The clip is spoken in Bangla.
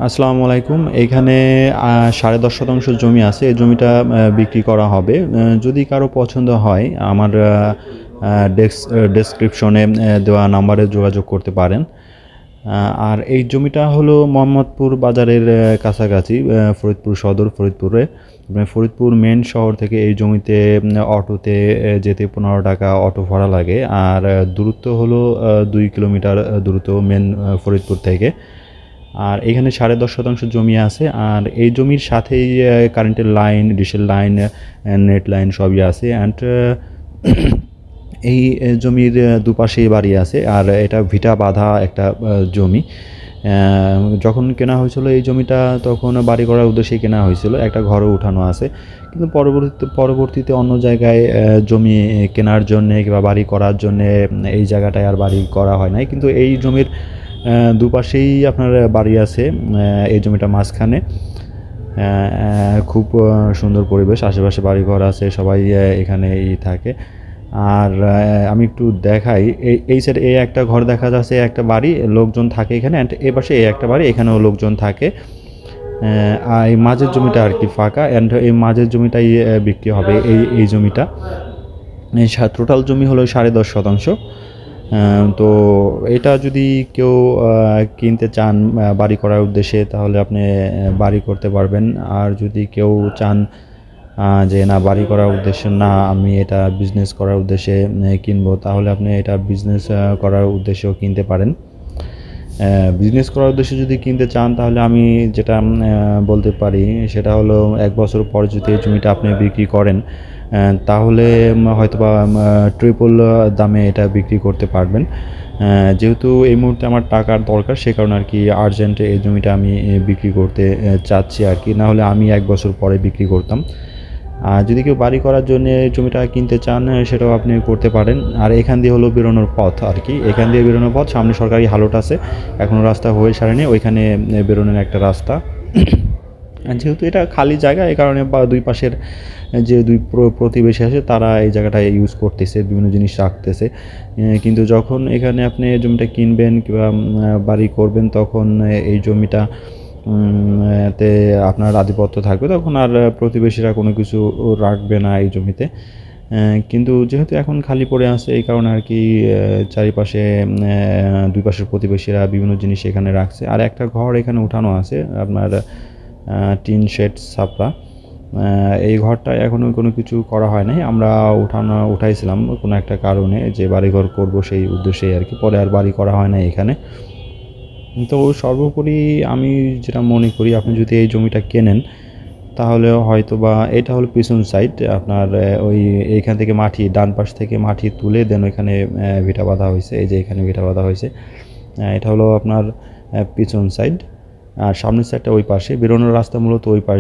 আসসালামু আলাইকুম। এইখানে 10.5 শতাংশ জমি আছে। এই জমিটা বিক্রি করা হবে। যদি কারো পছন্দ হয় আমার ডেসক্রিপশনে দেওয়া নাম্বারে যোগাযোগ করতে পারেন। আর এই জমিটা হলো মোহাম্মদপুর বাজারের কাছাকাছি, ফরিদপুর সদর ফরিদপুরে। ফরিদপুর মেন শহর থেকে এই জমিতে অটোতে যেতে 15 টাকা অটো ভাড়া লাগে। আর দূরত্ব হলো 2 কিলোমিটার দূরত্ব মেন ফরিদপুর থেকে। আর এখানে 10.5 শতাংশ জমি আছে। আর এই জমির সাথেই কারেন্টের লাইন, ডিশের লাইন, নেট লাইন সবই আছে। অ্যান্ড এই জমির দুপাশেই বাড়ি আছে। আর এটা ভিটা বাঁধা একটা জমি। যখন কেনা হয়েছিল এই জমিটা তখন বাড়ি করার উদ্দেশ্যেই কেনা হয়েছিল, একটা ঘরও উঠানো আছে। কিন্তু পরবর্তীতে অন্য জায়গায় জমি কেনার জন্যে কিংবা বাড়ি করার জন্যে এই জায়গাটায় আর বাড়ি করা হয় নাই। কিন্তু এই জমির দুপাশেই আপনার বাড়ি আছে। এই জমিটা মাঝখানে খুব সুন্দর পরিবেশ, আশেপাশে বাড়িঘর আছে, সবাই এখানেই থাকে। আর আমি একটু দেখাই, এই সাইডে এই একটা ঘর দেখা যাচ্ছে, একটা বাড়ি, লোকজন থাকে এখানে। অ্যান্ড এ পাশে এই একটা বাড়ি, এখানেও লোকজন থাকে। আর এই মাঝের জমিটা আর কি ফাঁকা। অ্যান্ড এই মাঝের জমিটাই বিক্রি হবে। এই জমিটা টোটাল জমি হলো 10.5 শতাংশ। তো এটা যদি কেউ কিনতে চান বাড়ি করার উদ্দেশ্যে, তাহলে আপনি বাড়ি করতে পারবেন। আর যদি কেউ চান যে না, বাড়ি করার উদ্দেশ্যে না, আমি এটা বিজনেস করার উদ্দেশ্যে কিনবো, তাহলে আপনি এটা বিজনেস করার উদ্দেশ্যেও কিনতে পারেন। বিজনেস করার উদ্দেশ্যে যদি কিনতে চান, তাহলে আমি যেটা বলতে পারি সেটা হলো 1 বছর পর যদি এই জমিটা আপনি বিক্রি করেন, তাহলে হয়তোবা ট্রিপল দামে এটা বিক্রি করতে পারবেন। যেহেতু এই মুহূর্তে আমার টাকার দরকার, সে কারণে আর কি আর্জেন্টে এই জমিটা আমি বিক্রি করতে চাচ্ছি আর কি। নাহলে আমি 1 বছর পরে বিক্রি করতাম। আর যদি কেউ বাড়ি করার জন্যে জমিটা কিনতে চান, সেটাও আপনি করতে পারেন। আর এখান দিয়ে হলো বেরোনোর পথ আর কি, এখান দিয়ে বেরোনোর পথ। সামনে সরকারি হালট আছে, এখনও রাস্তা হয়ে সারেনি, ওইখানে বেরোনোর একটা রাস্তা। যেহেতু এটা খালি জায়গা, এই কারণে বা দুই পাশের যে দুই প্রতিবেশী আছে তারা এই জায়গাটা ইউজ করতেছে, বিভিন্ন জিনিস রাখতেছে। কিন্তু যখন এখানে আপনি জমিটা কিনবেন কিংবা বাড়ি করবেন, তখন এই জমিটা তে আপনার আধিপত্য থাকবে, তখন আর প্রতিবেশীরা কোনো কিছু রাখবে না এই জমিতে। কিন্তু যেহেতু এখন খালি পড়ে আছে, এই কারণে আর কি চারিপাশে দুই পাশের প্রতিবেশীরা বিভিন্ন জিনিস এখানে রাখছে। আর একটা ঘর এখানে উঠানো আছে আপনার, টিন শেড ছাপরা। এই ঘরটায় এখনও কোনো কিছু করা হয় নাই। আমরা উঠাইছিলাম কোনো একটা কারণে, যে বাড়িঘর করব সেই উদ্দেশ্যেই আর কি। পরে আর বাড়ি করা হয় না এখানে। তো সর্বোপরি আমি যেটা মনে করি, আপনি যদি এই জমিটা কেনেন, তাহলে হয়তোবা এটা হলো পিছন সাইড আপনার, ওই এইখান থেকে মাটি, ডান পাশ থেকে মাটি তুলে দেন ওইখানে ভিটা বাঁধা হয়েছে। এই যে এখানে ভিটা বাঁধা হয়েছে, এটা হলো আপনার পিছন সাইড। আর সামনের সাইডটা ওই পাশে, বেরোনোর রাস্তা মূলত ওই পাশ।